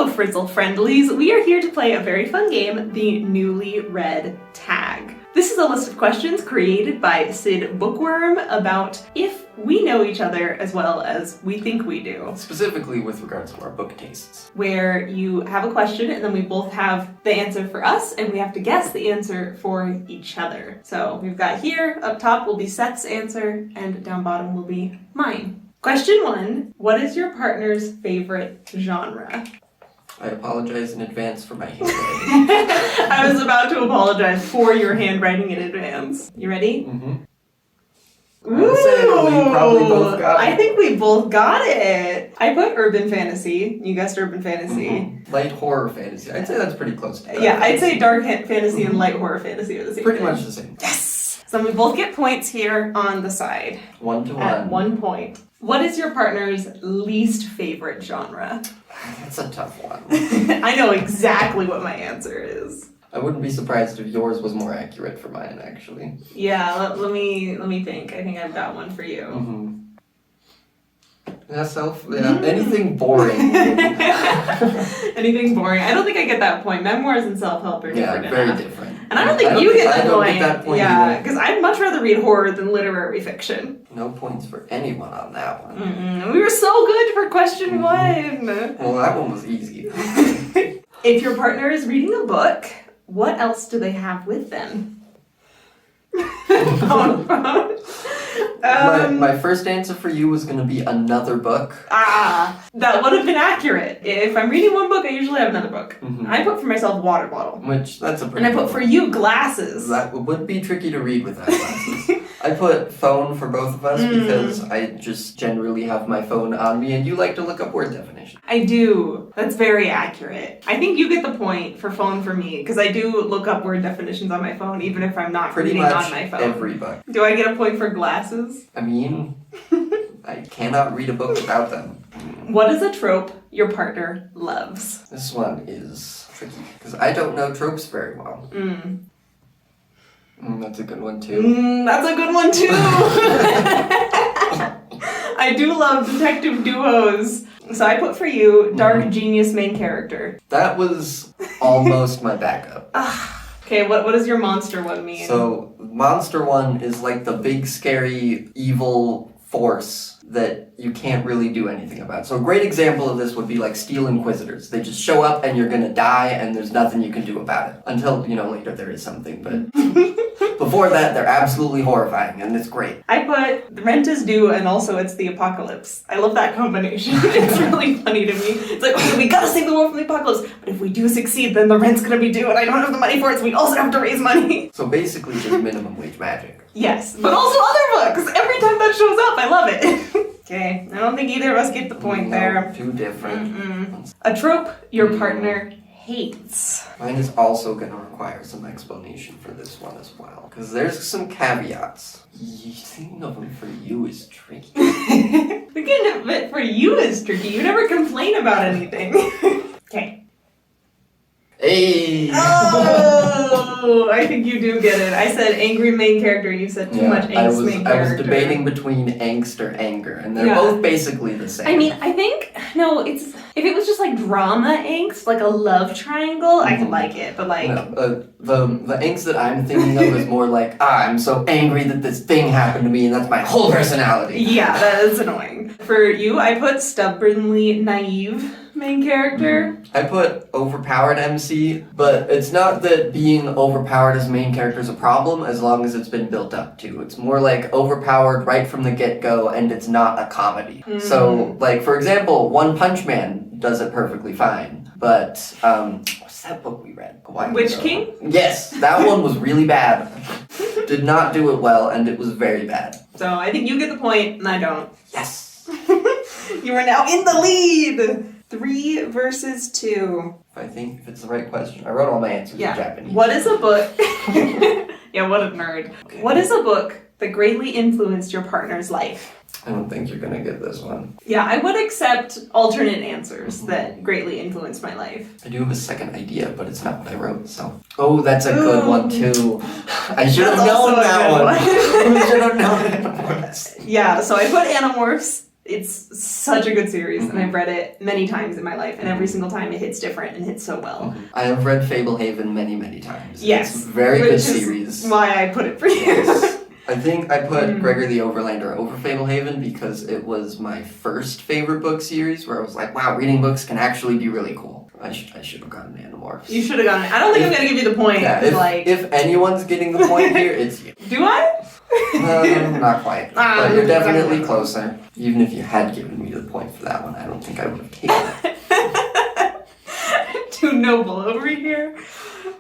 Hello, Frizzle friendlies. We are here to play a very fun game, the Newly Read Tag. This is a list of questions created by Sid Bookworm about if we know each other as well as we think we do. Specifically with regards to our book tastes. Where you have a question and then we both have the answer for us and we have to guess the answer for each other. So we've got here, up top will be Seth's answer and down bottom will be mine. Question 1, what is your partner's favorite genre? I apologize in advance for my handwriting. I was about to apologize for your handwriting in advance. You ready? Mm-hmm. Ooh, we probably both got it. I think we both got it. I put urban fantasy. You guessed urban fantasy. Mm-hmm. Light horror fantasy. I'd say that's pretty close to that. Yeah, I'd say dark fantasy and light horror fantasy are the same Pretty thing. much the same. Yes! So we both get points here on the side. 1 to 1. At 1 point. What is your partner's least favorite genre? That's a tough one. I know exactly what my answer is. I wouldn't be surprised if yours was more accurate for mine, actually. Yeah, let me think. I think I've got one for you. Mm-hmm. Anything boring. Anything boring. I don't think I get that point. Memoirs and self-help are different very enough. different. And I don't think you get the point. I don't get that point yeah, because I'd much rather read horror than literary fiction. No points for anyone on that one. We were so good for question 1. Well, that one was easy. If your partner is reading a book, what else do they have with them? My first answer for you was going to be another book. That would have been accurate. If I'm reading one book, I usually have another book. Mm-hmm. I put for myself water bottle. Which, that's a pretty And I put for you glasses. That would be tricky to read without glasses. I put phone for both of us because I just generally have my phone on me and you like to look up word definition. I do. That's very accurate. I think you get the point for phone for me because I do look up word definitions on my phone even if I'm not Pretty reading much on my phone. every book. Do I get a point for glasses? I mean, I cannot read a book without them. What is a trope your partner loves? This one is tricky because I don't know tropes very well. That's a good one too. That's a good one too. I do love detective duos. So I put for you dark genius main character. That was almost my backup. Okay, what does your monster one mean? So monster one is like the big scary evil force that you can't really do anything about. So a great example of this would be like Steel Inquisitors. They just show up and you're gonna die and there's nothing you can do about it. Until, later there is something, but before that they're absolutely horrifying and it's great. I put rent is due and also it's the apocalypse. I love that combination. It's really funny to me. It's like, okay, we gotta save the world from the apocalypse, but if we do succeed then the rent's gonna be due and I don't have the money for it, so we also have to raise money. So basically just minimum wage magic. Yes, but also other books. Every time that shows up, I love it. Okay, I don't think either of us get the point there. Too different. A trope your partner hates. Mine is also going to require some explanation for this one as well, because there's some caveats. Thinking of them for you is tricky. Thinking of it for you is tricky. You never complain about anything. Okay. Hey! Oh, I think you do get it. I said angry main character, and you said too much angst main character. I was debating between angst or anger, and they're both basically the same. I mean, I think, if it was just like drama angst, like a love triangle, I could like it, but like... No, the angst that I'm thinking of is more like, I'm so angry that this thing happened to me, and that's my whole personality. Yeah, that is annoying. For you, I put stubbornly naive main character. I put overpowered MC, but it's not that being overpowered as main character is a problem as long as it's been built up to. It's more like overpowered right from the get-go and it's not a comedy. So, like, for example, One Punch Man does it perfectly fine, but, what's that book we read a while ago? Witch King? Yes, that one was really bad. Did not do it well and it was very bad. So I think you get the point and I don't. Yes! You are now in the lead! 3 versus 2. If it's the right question. I wrote all my answers in Japanese. What is a book? Yeah, what a nerd. Okay. What is a book that greatly influenced your partner's life? I don't think you're gonna get this one. Yeah, I would accept alternate answers that greatly influenced my life. I do have a second idea, but it's not what I wrote, so... Oh, that's a good one, too. I should have known that one. I should have known it. Yeah, so I put Animorphs. It's such a good series, and I've read it many times in my life, and every single time it hits different and hits so well. I have read Fablehaven many, many times. Yes. It's a very good series. Why I put it for you. Yes. I think I put Gregor the Overlander over Fablehaven because it was my first favorite book series where I was like, wow, reading books can actually be really cool. I should have gotten Animorphs. You should have gotten it. I don't think I'm going to give you the point. Yeah, if anyone's getting the point here, it's you. Do I? Not quite. But you're definitely closer. Even if you had given me the point for that one, I don't think I would have taken it. Too noble over here.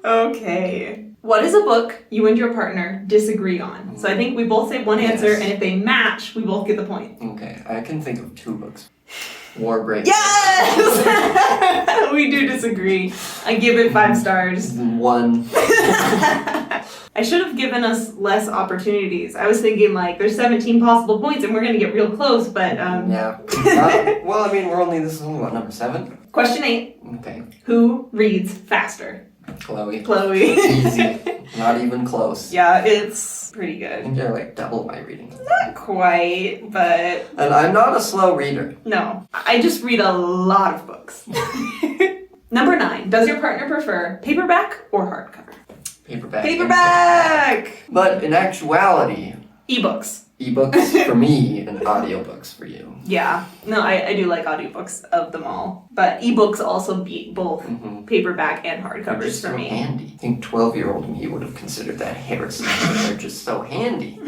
Okay. What is a book you and your partner disagree on? So I think we both say one answer, and if they match, we both get the point. Okay, I can think of 2 books. Warbreak. Yes! We do disagree. I give it 5 stars. 1. I should have given us less opportunities. I was thinking there's 17 possible points and we're going to get real close, but yeah. Well, I mean, this is only number 7? Question 8. Okay. Who reads faster? Chloe. Easy. Not even close. Yeah, it's pretty I good. think you're double my reading. Not quite, but And I'm not a slow reader. no. I just read a lot of books. Number 9. Does your partner prefer paperback or hardcover? Paperback. Paperback! But in actuality, Ebooks. ebooks for me and audiobooks for you. Yeah. No, I do like audiobooks of them all. But ebooks also beat both paperback and They're hardcovers just for so me. handy. I think 12-year-old me would have considered that heresy. They're just so handy.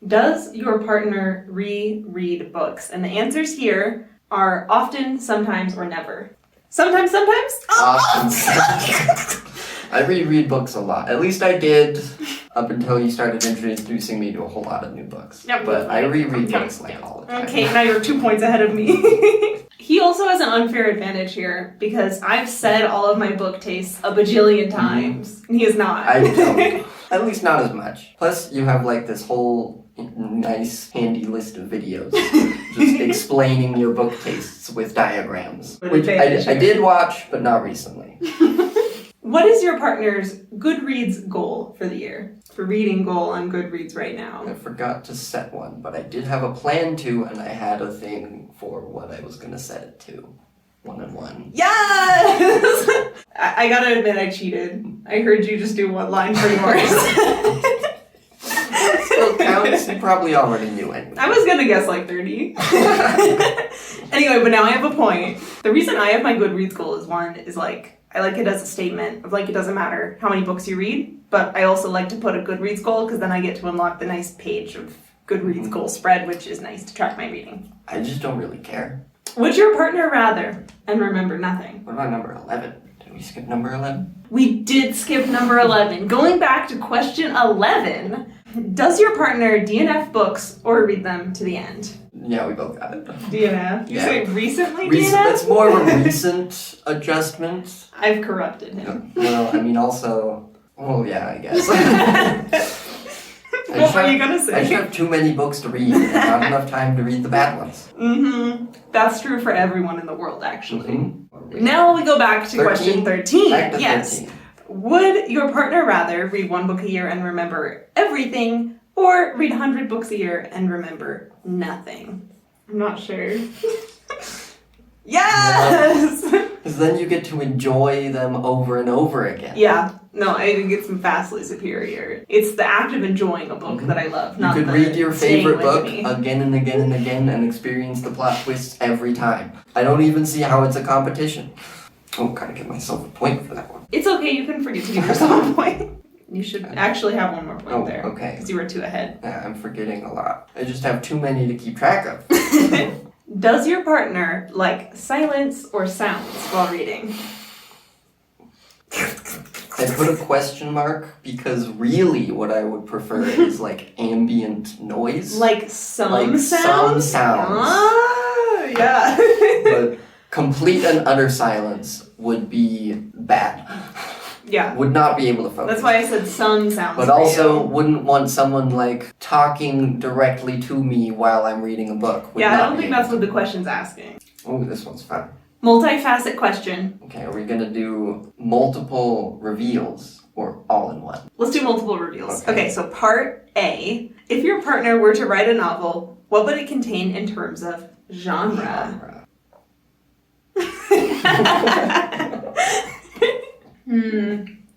Does your partner reread books? And the answers here are often, sometimes, or never. Sometimes? Often. I reread books a lot. At least I did up until you started introducing me to a whole lot of new books. Yep. But I reread books all the time. Okay, now you're 2 points ahead of me. He also has an unfair advantage here because I've said all of my book tastes a bajillion times. And he is not. I don't. At least not as much. Plus, you have this whole nice, handy list of videos just explaining your book tastes with diagrams. Which I did watch, but not recently. What is your partner's Goodreads goal for the year? For reading goal on Goodreads right now? I forgot to set one, but I did have a plan to, and I had a thing for what I was going to set it to. 1 and 1. Yes! I gotta admit I cheated. I heard you just do one line for yours. Still counts. You probably already knew it. I was gonna guess 30. Anyway, but now I have a point. The reason I have my Goodreads goal is I like it as a statement of it doesn't matter how many books you read, but I also like to put a Goodreads goal because then I get to unlock the nice page of Goodreads goal spread, which is nice to track my reading. I just don't really care. Would your partner rather and remember nothing? What about number 11? Did we skip number 11? We did skip number 11. Going back to question 11, does your partner DNF books or read them to the end? Yeah, we both got it. DNF? You say recently DNF? It's more of a recent adjustment. I've corrupted him. Well, I mean also... Well, yeah, I guess. What were you gonna say? I just have too many books to read and not enough time to read the bad ones. That's true for everyone in the world, actually. Mm-hmm. Now we go back to 13? question 13. Back to yes. 13. Would your partner rather read 1 book a year and remember everything, or read 100 books a year and remember nothing? I'm not sure. Yes! Because then you get to enjoy them over and over again. Yeah. No, I think it's vastly superior. It's the act of enjoying a book that I love, not You could the read your staying favorite with book me. again and again and again and experience the plot twists every time. I don't even see how it's a competition. Oh, gotta give myself a point for that one. It's okay, you can forget to give yourself a point. You should actually have one more point there. Okay. Because you were 2 ahead. Yeah, I'm forgetting a lot. I just have too many to keep track of. Does your partner like silence or sounds while reading? I put a question mark because really what I would prefer is ambient noise. Like some Like sounds? some sounds. Ah, yeah. But complete and utter silence would be bad. Yeah. Would not be able to focus. That's why I said some sounds. But for also you. wouldn't want someone talking directly to me while I'm reading a book. Would Yeah, I not don't be think able that's what the question's asking. Oh, this one's fun. Multi-facet question. Okay, are we gonna do multiple reveals or all in one? Let's do multiple reveals. Okay, so part A. If your partner were to write a novel, What would it contain in terms of genre?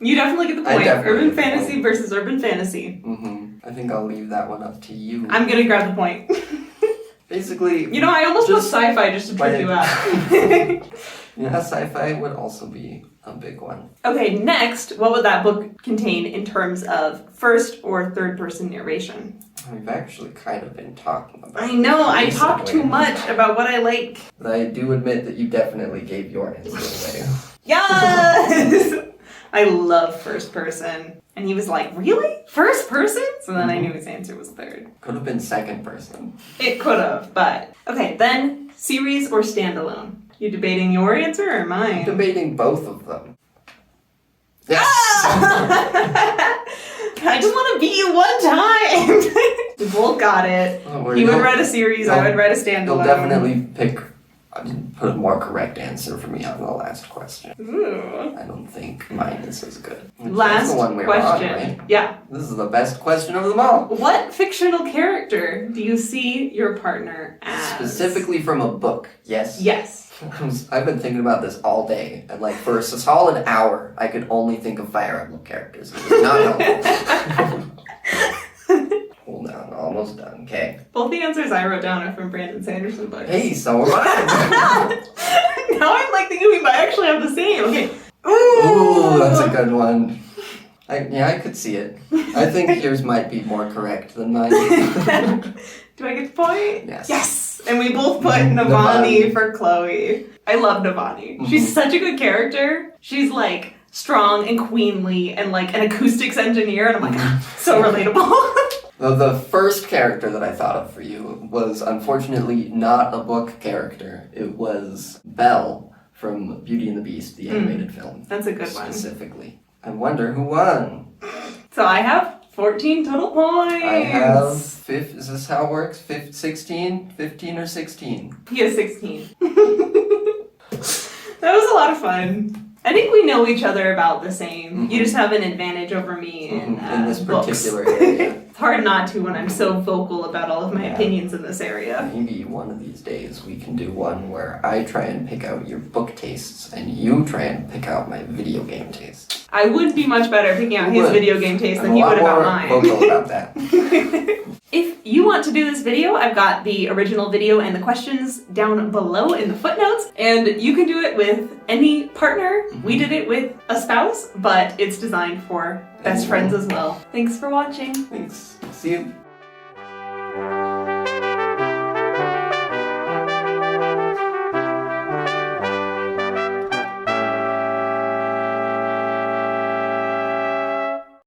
You definitely get the point. Urban fantasy versus urban fantasy. I think I'll leave that one up to you. I'm gonna grab the point. Basically, you know, I almost put sci-fi just to trick you out. Yeah, sci-fi would also be a big one. Okay, next, what would that book contain in terms of first or third person narration? We've actually kind of been talking about I know, I talk too much about what I like. But I do admit that you definitely gave your answer away. Yes! I love first person. And he was like, really? First person? So then I knew his answer was third. Could have been second person. It could have, but... Okay, then, series or standalone? You debating your answer or mine? I'm debating both of them. Yes! I just want to beat you one time! We both got it. He would write a series, I would write a standalone. You'll definitely put a more correct answer for me on the last question. Ooh. I don't think mine is as good. Last the one we question. were on, right? Yeah. This is the best question of them all. What fictional character do you see your partner as? Specifically from a book, yes? Yes. I've been thinking about this all day, and like for a solid hour, I could only think of Fire Emblem characters. It was not helpful. Hold on, almost done. Okay. Both the answers I wrote down are from Brandon Sanderson books. Hey, so am I. Now I'm like thinking we might actually have the same. Okay. Ooh, that's a good one. I could see it. I think yours might be more correct than mine. Do I get the point? Yes. Yes! And we both put Navani for Chloe. I love Navani. She's such a good character. She's like strong and queenly and like an acoustics engineer, and I'm like, so relatable. The first character that I thought of for you was unfortunately not a book character. It was Belle from Beauty and the Beast, the animated film. That's a good one. Specifically. I wonder who won. So I have 14 total points. I have is this how it works? 16? 15 or 16? He has 16. That was a lot of fun. I think we know each other about the same. You just have an advantage over me in this books. particular area. It's hard not to when I'm so vocal about all of my opinions in this area. Maybe one of these days we can do one where I try and pick out your book tastes and you try and pick out my video game tastes. I would be much better picking out his video game taste than you would about mine. I'm vocal about that. If you want to do this video, I've got the original video and the questions down below in the footnotes, and you can do it with any partner. We did it with a spouse, but it's designed for best friends as well. Thanks for watching. Thanks. See you.